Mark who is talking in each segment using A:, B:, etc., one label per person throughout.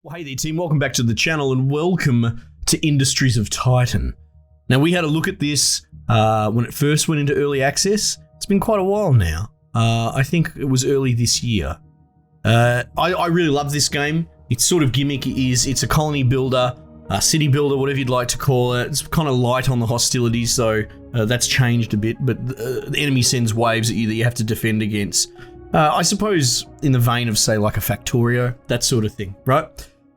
A: Well, hey there team, welcome back to the channel and welcome to Industries of Titan. Now we had a look at this when it first went into early access. It's been quite a while now. I think it was early this year. I really love this game. Its sort of gimmick is it's a colony builder, a city builder, whatever you'd like to call it. It's kind of light on the hostilities, so that's changed a bit, but the enemy sends waves at you that you have to defend against. I suppose in the vein of, say, like a Factorio, that sort of thing, right?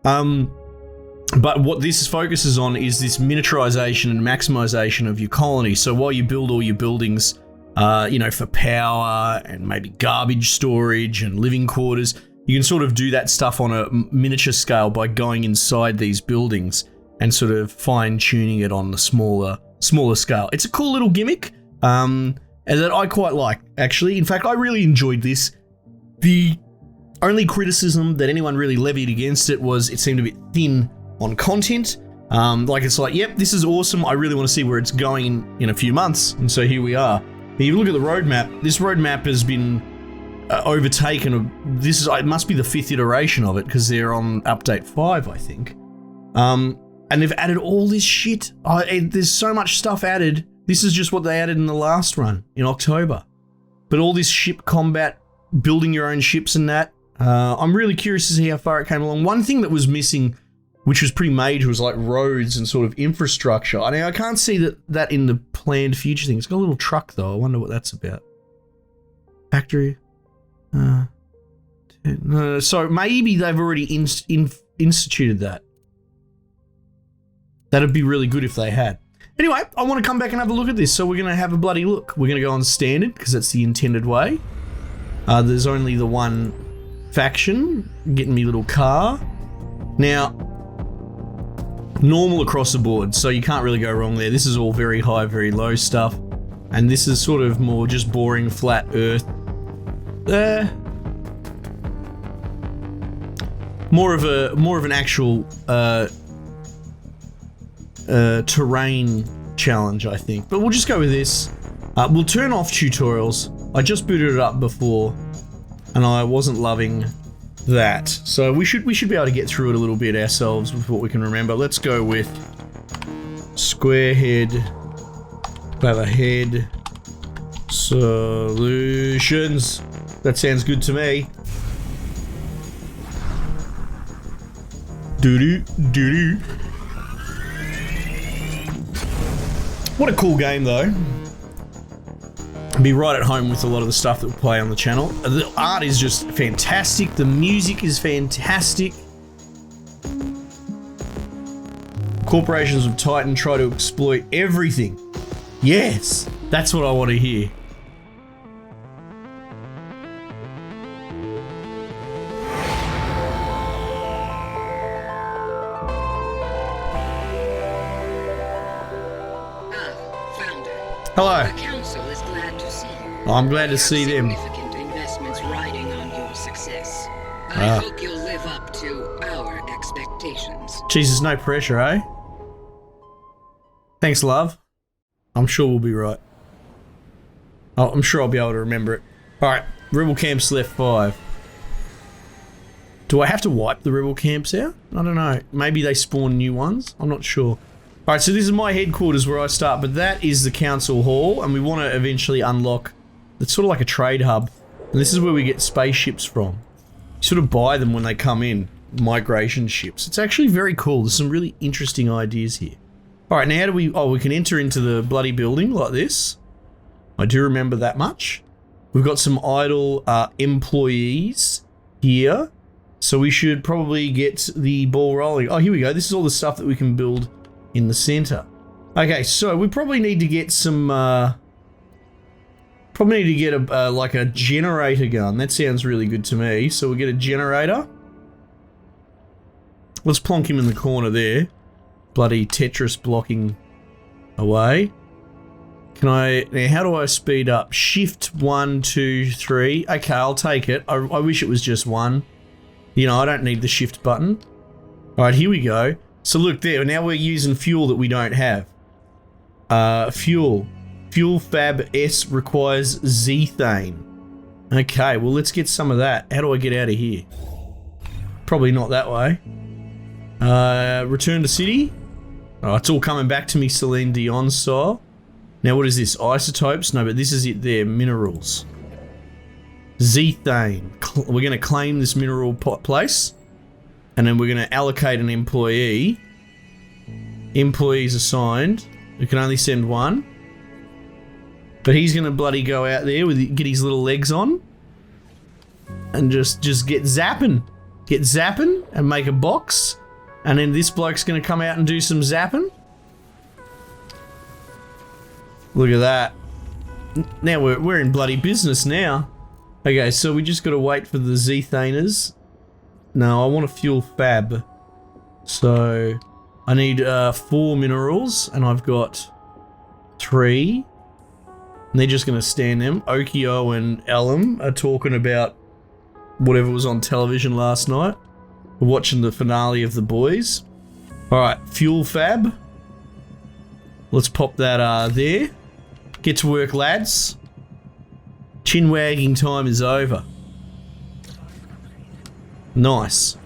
A: But what this focuses on is this miniaturization and maximization of your colony. So while you build all your buildings, for power and maybe garbage storage and living quarters, you can sort of do that stuff on a miniature scale by going inside these buildings and sort of fine-tuning it on the smaller scale. It's a cool little gimmick. And that I quite like, actually. In fact, I really enjoyed this. The only criticism that anyone really levied against it was it seemed a bit thin on content. It's like, yep, this is awesome. I really want to see where it's going in a few months. And so here we are. If you look at the roadmap, this roadmap has been overtaken. It must be the 5th iteration of it because they're on update 5, I think. And they've added all this shit. There's so much stuff added. This is just what they added in the last run in October. But all this ship combat, building your own ships and that, I'm really curious to see how far it came along. One thing that was missing, which was pretty major, was like roads and sort of infrastructure. I mean, I can't see that in the planned future thing. It's got a little truck though. I wonder what that's about. Factory. So maybe they've already instituted that. That'd be really good if they had. Anyway, I want to come back and have a look at this, so we're going to have a bloody look. We're going to go on standard, because that's the intended way. There's only the one faction, getting me little car. Now, normal across the board, so you can't really go wrong there. This is all very high, very low stuff. And this is sort of more just boring, flat earth. More of an actual terrain challenge, I think, but we'll just go with this. We'll turn off tutorials. I just booted it up before and I wasn't loving that, so we should be able to get through it a little bit ourselves with what we can remember. Let's go with square head, clever head, solutions. That sounds good to me. Doo-doo. What a cool game though. Be right at home with a lot of the stuff that we play on the channel. The art is just fantastic. The music is fantastic. Corporations of Titan try to exploit everything. Yes, that's what I want to hear. Hello.
B: The council is glad to see you.
A: I'm glad to see them.
B: Significant investments riding on your success. I hope you'll live up to our expectations.
A: Jesus, no pressure, eh? Thanks, love. I'm sure we'll be right. I'm sure I'll be able to remember it. Alright, rebel camps left 5. Do I have to wipe the rebel camps out? I don't know. Maybe they spawn new ones? I'm not sure. Alright, so this is my headquarters where I start, but that is the council hall, and we want to eventually unlock, it's sort of like a trade hub, and this is where we get spaceships from. You sort of buy them when they come in, migration ships. It's actually very cool. There's some really interesting ideas here. Alright, now how do we, we can enter into the bloody building like this. I do remember that much. We've got some idle employees here, so we should probably get the ball rolling. Oh, here we go. This is all the stuff that we can build in the center. Okay, so we probably need to get some, like a generator gun. That sounds really good to me. So we'll get a generator. Let's plonk him in the corner there. Bloody Tetris blocking away. Now how do I speed up? Shift 1, 2, 3. Okay, I'll take it. I wish it was just 1. You know, I don't need the shift button. All right, here we go. So look there, now we're using fuel that we don't have. Fuel Fab S requires zethane. Okay, well let's get some of that. How do I get out of here? Probably not that way. Return to city. Oh, it's all coming back to me, Celine Dion style. Now, what is this? Isotopes? No, but this is it there. Minerals. Zethane. We're going to claim this mineral place. And then we're going to allocate an employee. Employees assigned. We can only send one. But he's going to bloody go out there with get his little legs on. And just get zapping. Get zapping and make a box. And then this bloke's going to come out and do some zapping. Look at that. Now we're in bloody business now. Okay, so we just got to wait for the Zethaners. No, I want a fuel fab. So I need 4 minerals, and I've got 3. And they're just going to stand them. Okio and Alum are talking about whatever was on television last night. We're watching the finale of The Boys. Alright, fuel fab. Let's pop that there. Get to work, lads. Chin wagging time is over. Nice.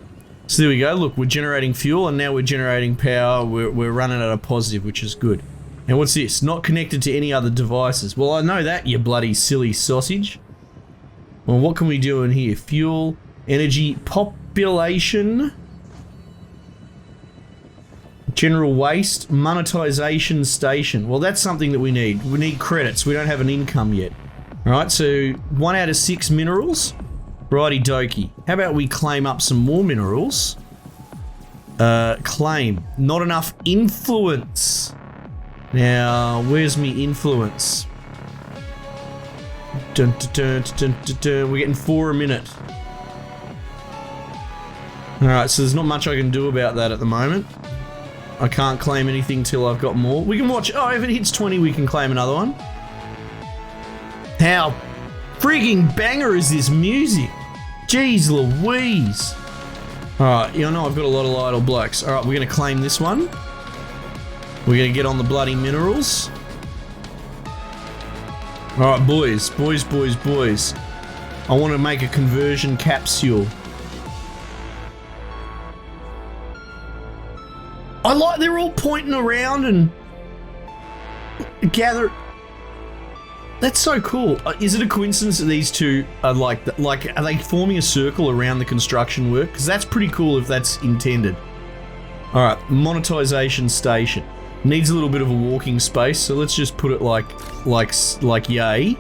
A: So there we go. Look, we're generating fuel and now we're generating power. We're running at a positive, which is good. Now what's this? Not connected to any other devices. Well, I know that, you bloody silly sausage. Well, what can we do in here? Fuel, energy, population, general waste, monetization station. Well, that's something that we need. We need credits. We don't have an income yet. All right, so 1 out of 6 minerals. Righty dokie. How about we claim up some more minerals? Claim. Not enough influence. Now, where's me influence? Dun, dun, dun, dun, dun, dun. We're getting 4 a minute. Alright, so there's not much I can do about that at the moment. I can't claim anything till I've got more. We can watch. Oh, if it hits 20, we can claim another one. How frigging banger is this music? Jeez Louise. Alright, you know I've got a lot of idle blokes. Alright, we're going to claim this one. We're going to get on the bloody minerals. Alright, boys. I want to make a conversion capsule. I like they're all pointing around and gather. That's so cool. Is it a coincidence that these two are like are they forming a circle around the construction work? Because that's pretty cool if that's intended. All right, monetization station needs a little bit of a walking space, so let's just put it like yay.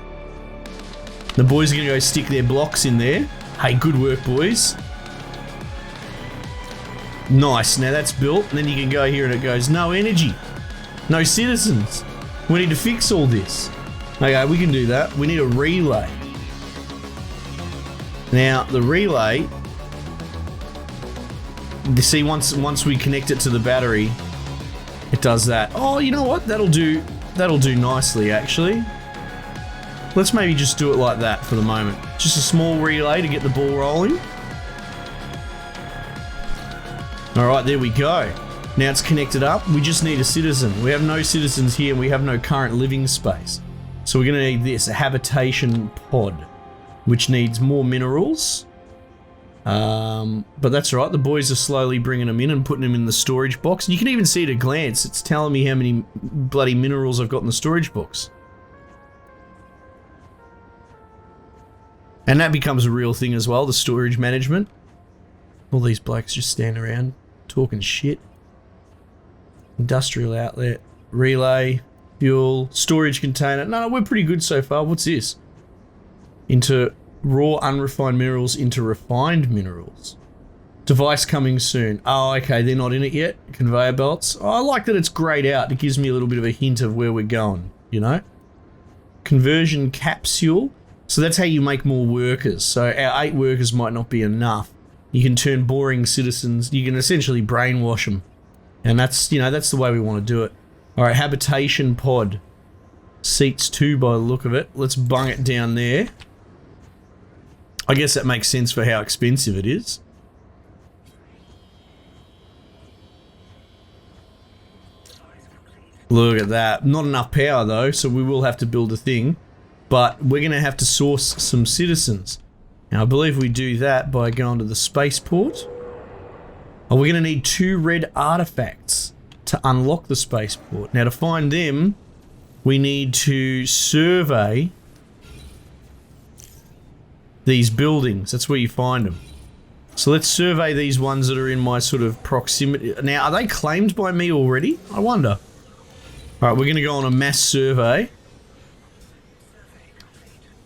A: The boys are gonna go stick their blocks in there. Hey, good work, boys. Nice, now that's built, and then you can go here and it goes, no energy, no citizens. We need to fix all this. Okay, we can do that. We need a relay. Now, the relay, you see, once we connect it to the battery, it does that. Oh, you know what? That'll do nicely, actually. Let's maybe just do it like that for the moment. Just a small relay to get the ball rolling. All right, there we go. Now it's connected up. We just need a citizen. We have no citizens here. We have no current living space. So we're going to need this, a habitation pod, which needs more minerals. But that's all right. The boys are slowly bringing them in and putting them in the storage box. And you can even see at a glance, it's telling me how many bloody minerals I've got in the storage box. And that becomes a real thing as well, the storage management. All these blokes just stand around talking shit. Industrial outlet, relay, fuel, storage container. No, we're pretty good so far. What's this? Into raw unrefined minerals into refined minerals. Device coming soon. Oh, okay, they're not in it yet. Conveyor belts. Oh, I like that it's grayed out. It gives me a little bit of a hint of where we're going, you know? Conversion capsule. So that's how you make more workers. So our 8 workers might not be enough. You can turn boring citizens, you can essentially brainwash them. And that's, you know, that's the way we want to do it. All right, habitation pod. Seats 2 by the look of it. Let's bung it down there. I guess that makes sense for how expensive it is. Look at that. Not enough power though, so we will have to build a thing. But we're going to have to source some citizens. Now, I believe we do that by going to the spaceport. Oh, we're going to need 2 red artifacts to unlock the spaceport. Now, to find them, we need to survey these buildings. That's where you find them. So let's survey these ones that are in my sort of proximity. Now, are they claimed by me already? I wonder. All right, we're going to go on a mass survey.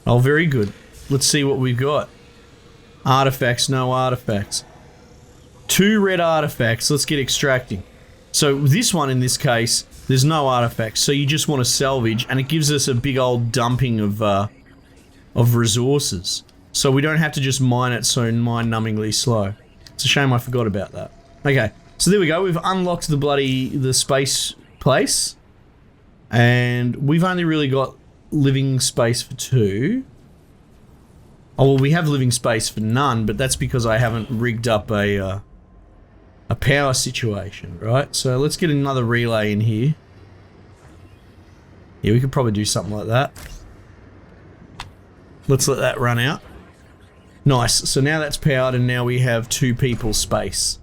A: Oh, very good. Let's see what we've got. Artifacts, no artifacts. 2 red artifacts. Let's get extracting. So this one, in this case, there's no artifacts. So you just want to salvage, and it gives us a big old dumping of resources. So we don't have to just mine it so mind-numbingly slow. It's a shame I forgot about that. Okay, so there we go. We've unlocked the space place. And we've only really got living space for 2. Oh, well, we have living space for none, but that's because I haven't rigged up a power situation, right? So let's get another relay in here. Yeah, we could probably do something like that. Let's let that run out. Nice. So now that's powered, and now we have 2 people space.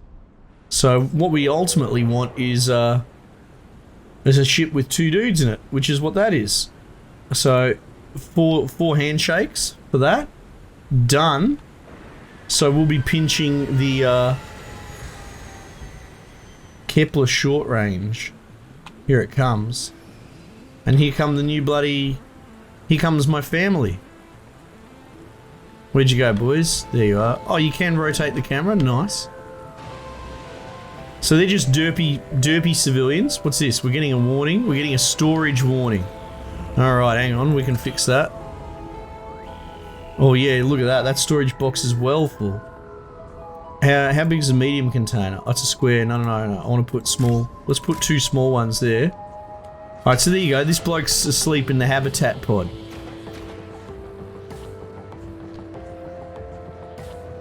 A: So what we ultimately want is there's a ship with 2 dudes in it, which is what that is. So four handshakes for that. Done. So we'll be pinching the Kepler short range. Here it comes. And here come the new bloody... Here comes my family. Where'd you go, boys? There you are. Oh, you can rotate the camera. Nice. So they're just derpy civilians. What's this? We're getting a warning. We're getting a storage warning. Alright, hang on. We can fix that. Oh yeah, look at that. That storage box is well full. How big is a medium container? Oh, it's a square. No. I want to put small. Let's put 2 small ones there. Alright, so there you go. This bloke's asleep in the habitat pod.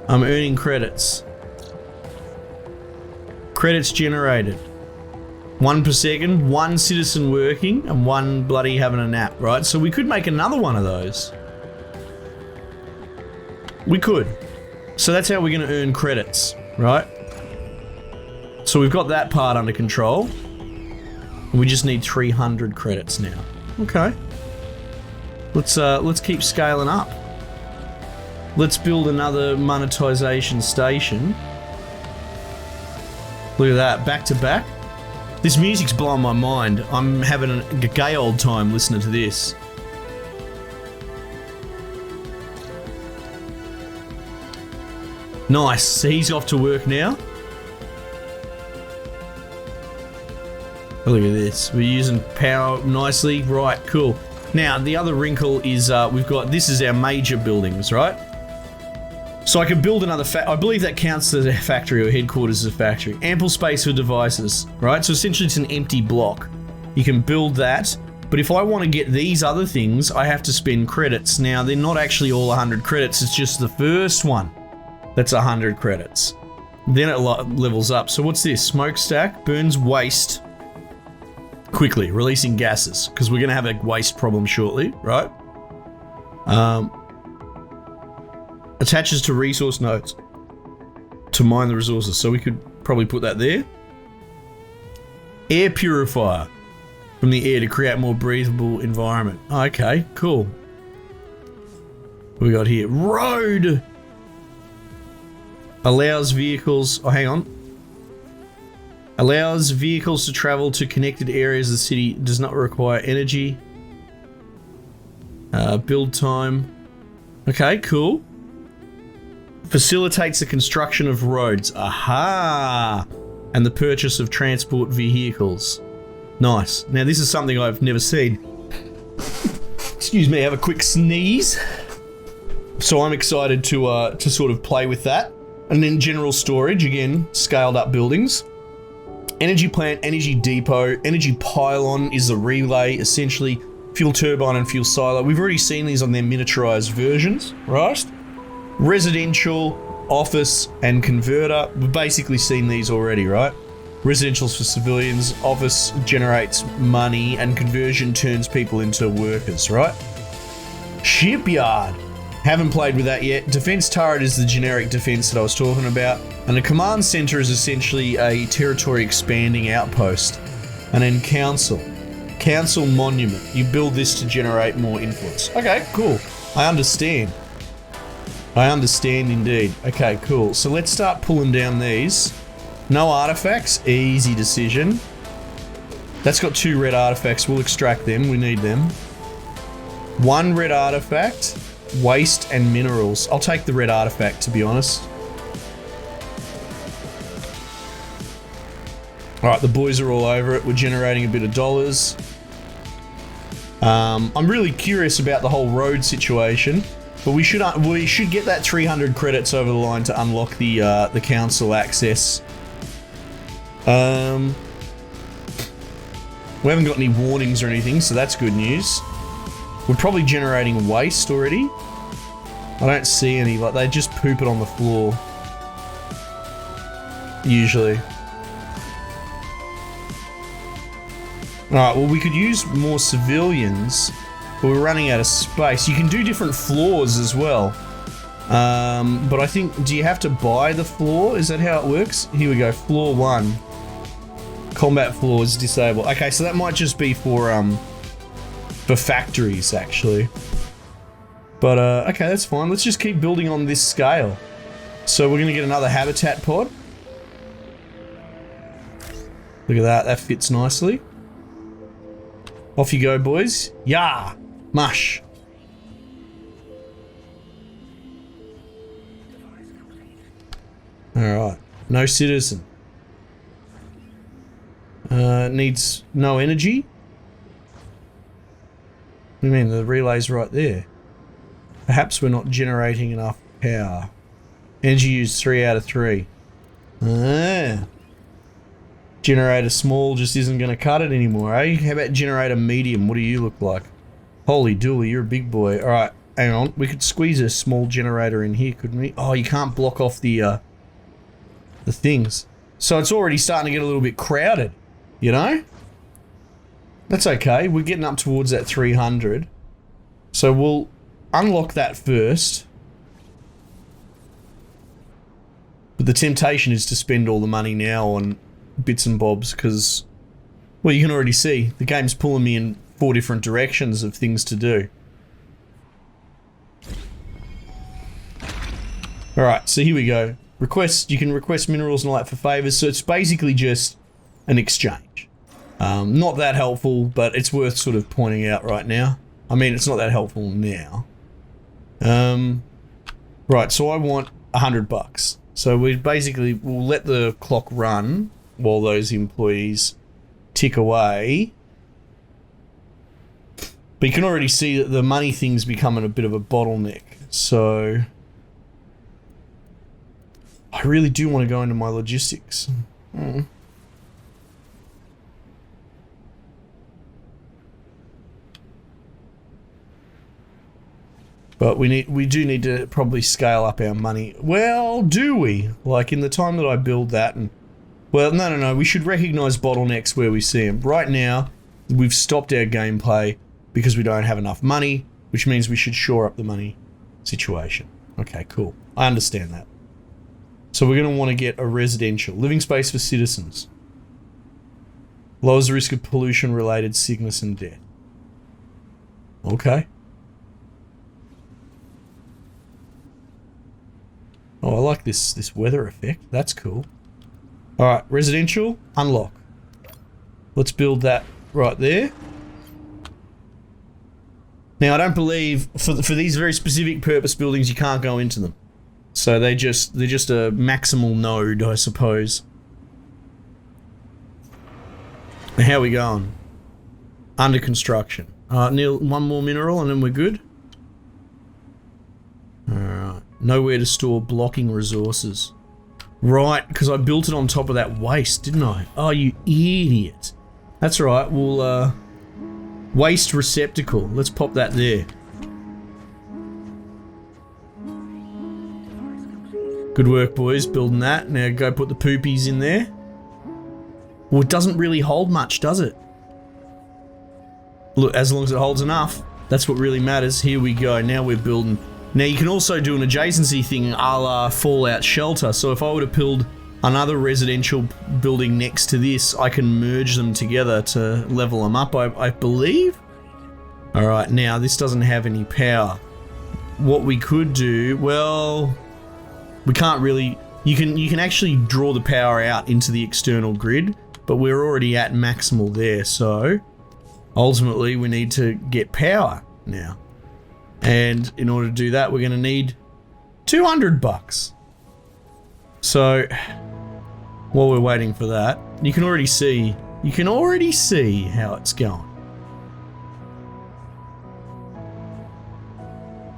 A: I'm earning credits. Credits generated. 1 per second, 1 citizen working, and 1 bloody having a nap, right? So we could make another one of those. We could. So that's how we're going to earn credits, right? So we've got that part under control. And we just need 300 credits now. Okay. Let's keep scaling up. Let's build another monetization station. Look at that, back to back. This music's blowing my mind. I'm having a gay old time listening to this. Nice, so he's off to work now. Look at this, we're using power nicely. Right, cool. Now, the other wrinkle is we've got, this is our major buildings, right? So I could build another I believe that counts as a factory or headquarters as a factory. Ample space for devices, right? So essentially it's an empty block. You can build that, but if I want to get these other things, I have to spend credits. Now, they're not actually all 100 credits, it's just the first one that's 100 credits. Then it levels up. So what's this? Smokestack burns waste quickly, releasing gases, because we're going to have a waste problem shortly, right? Attaches to resource nodes to mine the resources, so we could probably put that there. Air purifier from the air to create more breathable environment. Okay, cool. What we got here? Road allows vehicles. Oh, hang on. Allows vehicles to travel to connected areas of the city. Does not require energy. Build time. Okay, cool. Facilitates the construction of roads. Aha! And the purchase of transport vehicles. Nice. Now this is something I've never seen. Excuse me, have a quick sneeze. So I'm excited to sort of play with that. And then general storage, again, scaled up buildings. Energy plant, energy depot, energy pylon is the relay, essentially fuel turbine and fuel silo. We've already seen these on their miniaturized versions, right? Residential, office, and converter. We've basically seen these already, right? Residential's for civilians, office generates money, and conversion turns people into workers, right? Shipyard. Haven't played with that yet. Defense turret is the generic defense that I was talking about. And the command center is essentially a territory expanding outpost. And then council. Council monument. You build this to generate more influence. Okay, cool. I understand. I understand indeed. Okay, cool. So let's start pulling down these. No artifacts. Easy decision. That's got 2 red artifacts. We'll extract them. We need them. 1 red artifact. Waste and minerals. I'll take the red artifact, to be honest. Alright, the boys are all over it. We're generating a bit of dollars. I'm really curious about the whole road situation, but we should get that 300 credits over the line to unlock the council access. We haven't got any warnings or anything, so that's good news. We're probably generating waste already. I don't see any, like they just poop it on the floor. Usually. Alright, well we could use more civilians, but we're running out of space. You can do different floors as well. But I think, do you have to buy the floor? Is that how it works? Here we go, floor 1. Combat floors disabled. Okay, so that might just be for factories actually. But okay, that's fine. Let's just keep building on this scale. So we're gonna get another habitat pod. Look at that, that fits nicely. Off you go, boys. Yah! Mush. Alright. No citizen. Needs no energy. What do you mean? The relay's right there. Perhaps we're not generating enough power. Energy used 3 out of 3. Generator small just isn't going to cut it anymore, eh? How about generator medium? What do you look like? Holy dooly, you're a big boy. Alright, hang on. We could squeeze a small generator in here, couldn't we? Oh, you can't block off the things. So it's already starting to get a little bit crowded, you know? That's okay. We're getting up towards that 300. So we'll unlock that first. But the temptation is to spend all the money now on bits and bobs because, well, you can already see the game's pulling me in 4 different directions of things to do. Alright, so here we go. You can request minerals and all that for favors, so it's basically just an exchange. Not that helpful, but it's worth sort of pointing out right now. I mean, it's not that helpful now. Right, so I want $100. So we'll let the clock run while those employees tick away. But you can already see that the money thing's becoming a bit of a bottleneck. So I really do want to go into my logistics. But we do need to probably scale up our money. Well, do we? Like in the time that I build that and... Well, no. We should recognize bottlenecks where we see them. Right now, we've stopped our gameplay because we don't have enough money, which means we should shore up the money situation. Okay, cool. I understand that. So we're going to want to get a residential. Living space for citizens. Lowers the risk of pollution-related sickness and death. Okay. Oh, I like this weather effect. That's cool. Alright, residential, unlock. Let's build that right there. Now, I don't believe, for these very specific purpose buildings, you can't go into them. So they're just a maximal node, I suppose. Now, how are we going? Under construction. Neil, 1 more mineral and then we're good. Alright. Nowhere to store blocking resources. Right, because I built it on top of that waste, didn't I? Oh, you idiot. That's right, we'll, waste receptacle. Let's pop that there. Good work, boys, building that. Now go put the poopies in there. Well, it doesn't really hold much, does it? Look, as long as it holds enough, that's what really matters. Here we go. Now we're building. Now you can also do an adjacency thing a la Fallout Shelter. So if I were to build another residential building next to this, I can merge them together to level them up, I believe. All right, now this doesn't have any power. What we could do, well, we can't really. You can actually draw the power out into the external grid, but we're already at maximal there. So ultimately, we need to get power now. And in order to do that, we're going to need $200. So while we're waiting for that, you can already see how it's going.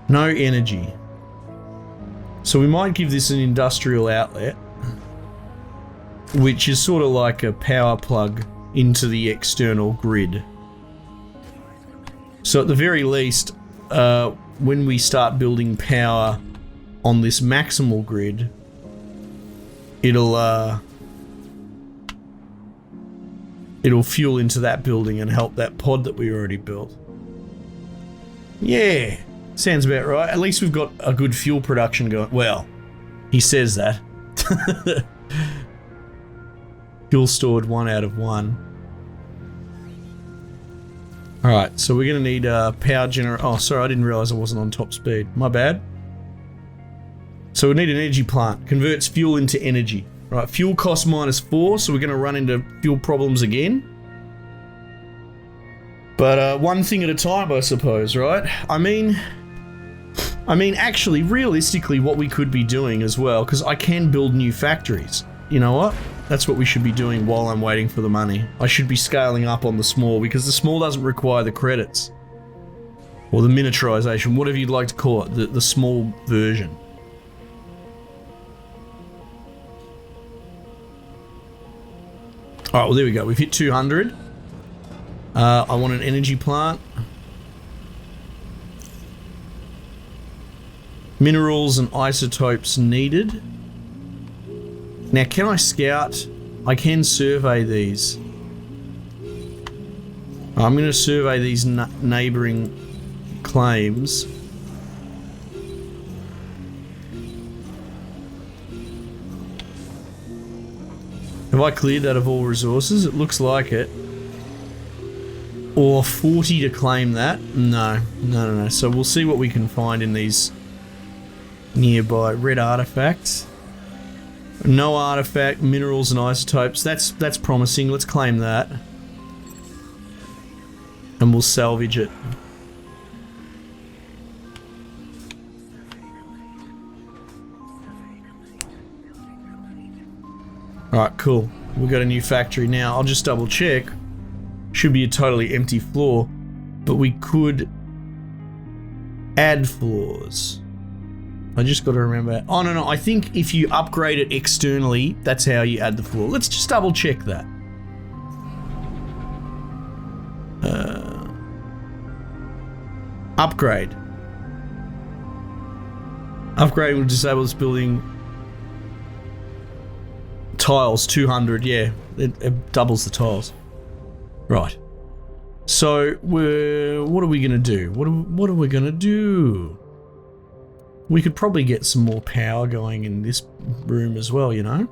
A: No energy. So we might give this an industrial outlet, which is sort of like a power plug into the external grid. So at the very least, when we start building power on this maximal grid, it'll fuel into that building and help that pod that we already built. Yeah, sounds about right. At least we've got a good fuel production going. Well, he says that. Fuel stored 1 out of 1. Alright, so we're going to need a power generator. Oh, sorry, I didn't realise I wasn't on top speed. My bad. So we need an energy plant. Converts fuel into energy. Right, fuel cost -4, so we're going to run into fuel problems again. But one thing at a time, I suppose, right? I mean, actually, realistically, what we could be doing as well, because I can build new factories. You know what? That's what we should be doing while I'm waiting for the money. I should be scaling up on the small, because the small doesn't require the credits. Or the miniaturization, whatever you'd like to call it, the small version. Alright, well there we go. We've hit 200. I want an energy plant. Minerals and isotopes needed. Now, can I scout? I can survey these. I'm going to survey these neighbouring claims. Have I cleared that of all resources? It looks like it. Or 40 to claim that? No. So we'll see what we can find in these nearby red artifacts. No artifact, minerals and isotopes. That's promising. Let's claim that. And we'll salvage it. Alright, cool. We've got a new factory now. I'll just double check. Should be a totally empty floor. But we could add floors. I just got to remember. Oh, no. I think if you upgrade it externally, that's how you add the floor. Let's just double check that. Upgrade. Upgrade will disable this building. Tiles, 200. Yeah, it doubles the tiles. Right. So, what are we going to do? What are we going to do? We could probably get some more power going in this room as well, you know?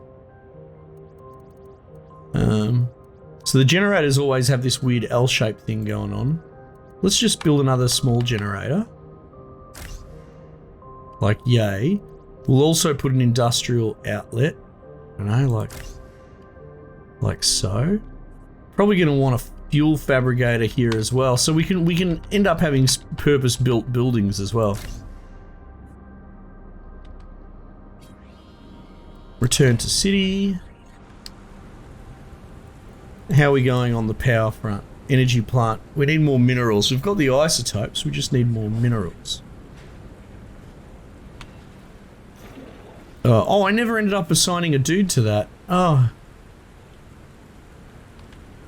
A: So the generators always have this weird L-shaped thing going on. Let's just build another small generator. Like, yay. We'll also put an industrial outlet. I don't know, like so. Probably going to want a fuel fabricator here as well. So we can end up having purpose-built buildings as well. Return to city. How are we going on the power front? Energy plant. We need more minerals. We've got the isotopes. We just need more minerals. Oh, I never ended up assigning a dude to that. Oh.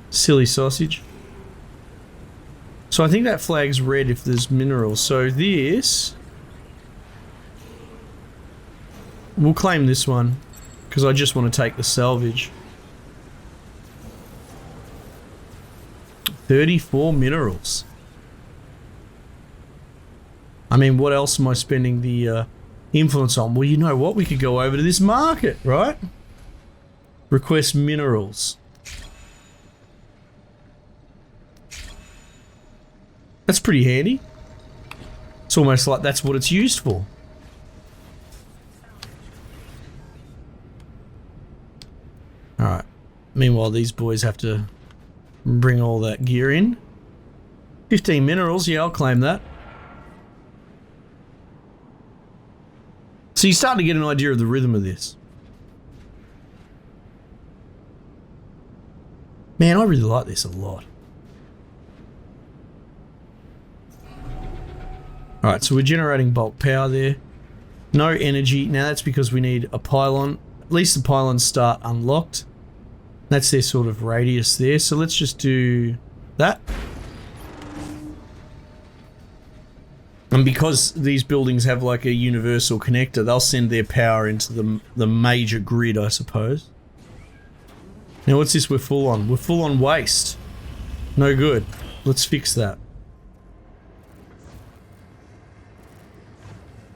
A: Silly sausage. So I think that flag's red if there's minerals. So this... We'll claim this one. Because I just want to take the salvage. 34 minerals. I mean, what else am I spending the influence on? Well, you know what? We could go over to this market, right? Request minerals. That's pretty handy. It's almost like that's what it's used for. Alright. Meanwhile, these boys have to bring all that gear in. 15 minerals, yeah, I'll claim that. So you're starting to get an idea of the rhythm of this. Man, I really like this a lot. Alright, so we're generating bulk power there. No energy. Now that's because we need a pylon. At least the pylons start unlocked. That's their sort of radius there. So let's just do that. And because these buildings have like a universal connector, they'll send their power into the major grid, I suppose. Now what's this we're full on? We're full on waste. No good. Let's fix that.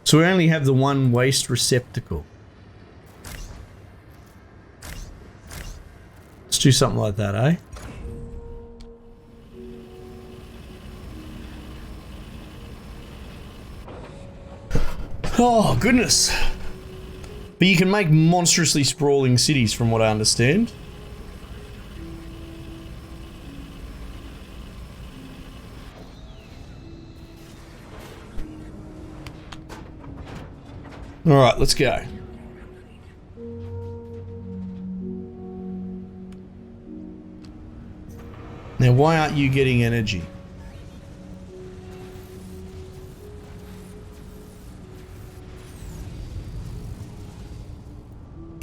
A: So we only have the one waste receptacle. Let's do something like that, eh? Oh, goodness. But you can make monstrously sprawling cities from what I understand. Alright, let's go. Now, why aren't you getting energy?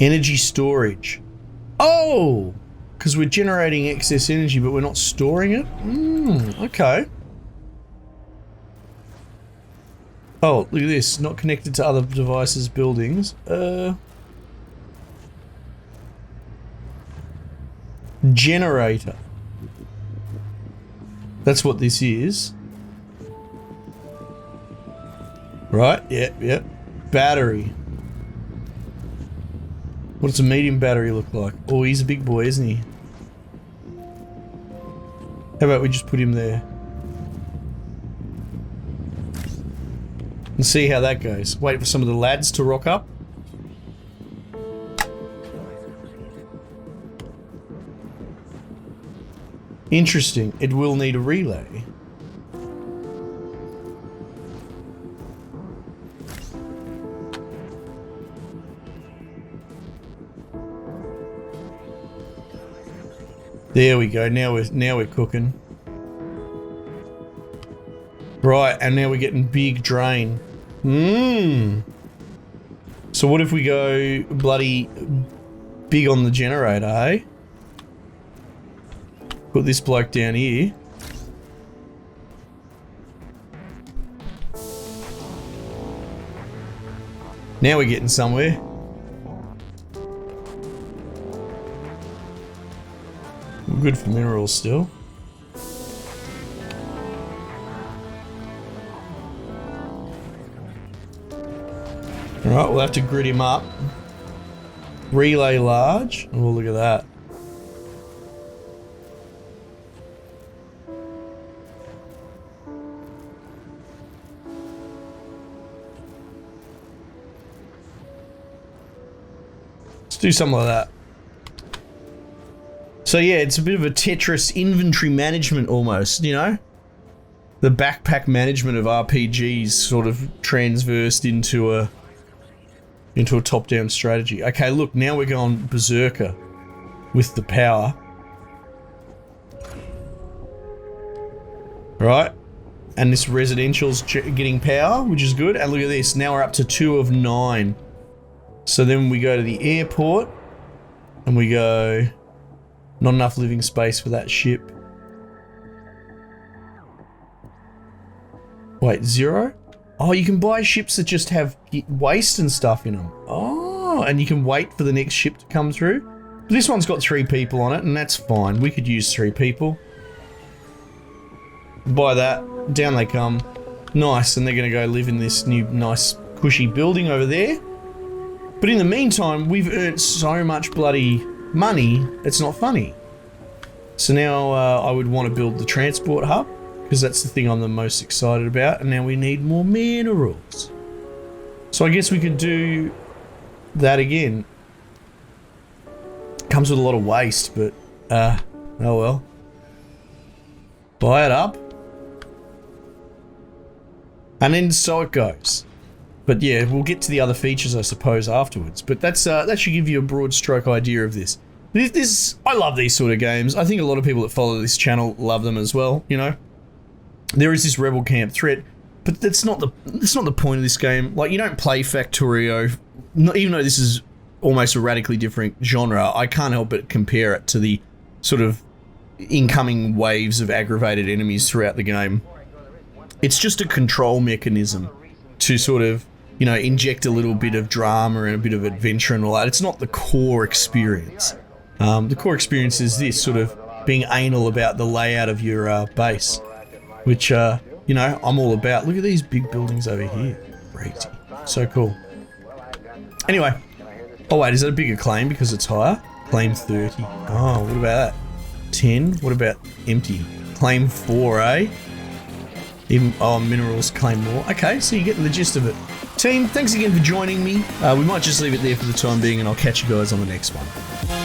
A: Energy storage. Oh! Because we're generating excess energy, but we're not storing it? Okay. Oh, look at this. Not connected to other devices, buildings. Generator. That's what this is. Right? Yep. Battery. What does a medium battery look like? Oh, he's a big boy, isn't he? How about we just put him there? And see how that goes. Wait for some of the lads to rock up. Interesting. It will need a relay. There we go. Now we're cooking. Right, and now we're getting big drain. So what if we go bloody big on the generator, eh? Put this bloke down here. Now we're getting somewhere. We're good for minerals still. Alright, we'll have to grid him up. Relay large. Oh, look at that. Let's do something like that. So yeah, it's a bit of a Tetris inventory management almost, you know? The backpack management of RPGs sort of transversed into a top-down strategy. Okay, look, now we're going berserker with the power. Right? And this residential's getting power, which is good. And look at this, now we're up to 2 of 9. So then we go to the airport and we go, not enough living space for that ship. Wait, 0? Oh, you can buy ships that just have waste and stuff in them. Oh, and you can wait for the next ship to come through. But this one's got 3 people on it, and that's fine. We could use 3 people. Buy that. Down they come. Nice, and they're going to go live in this new nice cushy building over there. But in the meantime, we've earned so much bloody money, it's not funny. So now I would want to build the transport hub, because that's the thing I'm the most excited about, and now we need more minerals. So I guess we could do that again. Comes with a lot of waste, but oh well. Buy it up. And then so it goes. But yeah, we'll get to the other features, I suppose, afterwards. But that's that should give you a broad stroke idea of this. I love these sort of games. I think a lot of people that follow this channel love them as well. You know, there is this rebel camp threat, but that's not the point of this game. Like, you don't play Factorio, even though this is almost a radically different genre. I can't help but compare it to the sort of incoming waves of aggravated enemies throughout the game. It's just a control mechanism to sort of, you know, inject a little bit of drama and a bit of adventure and all that. It's not the core experience. The core experience is this, sort of being anal about the layout of your base, which, you know, I'm all about. Look at these big buildings over here. Crazy. So cool. Anyway. Oh, wait, is that a bigger claim because it's higher? Claim 30. Oh, what about that? 10? What about empty? Claim 4, eh? Even, oh, minerals claim more. Okay, so you're getting the gist of it. Team, thanks again for joining me. We might just leave it there for the time being, and I'll catch you guys on the next one.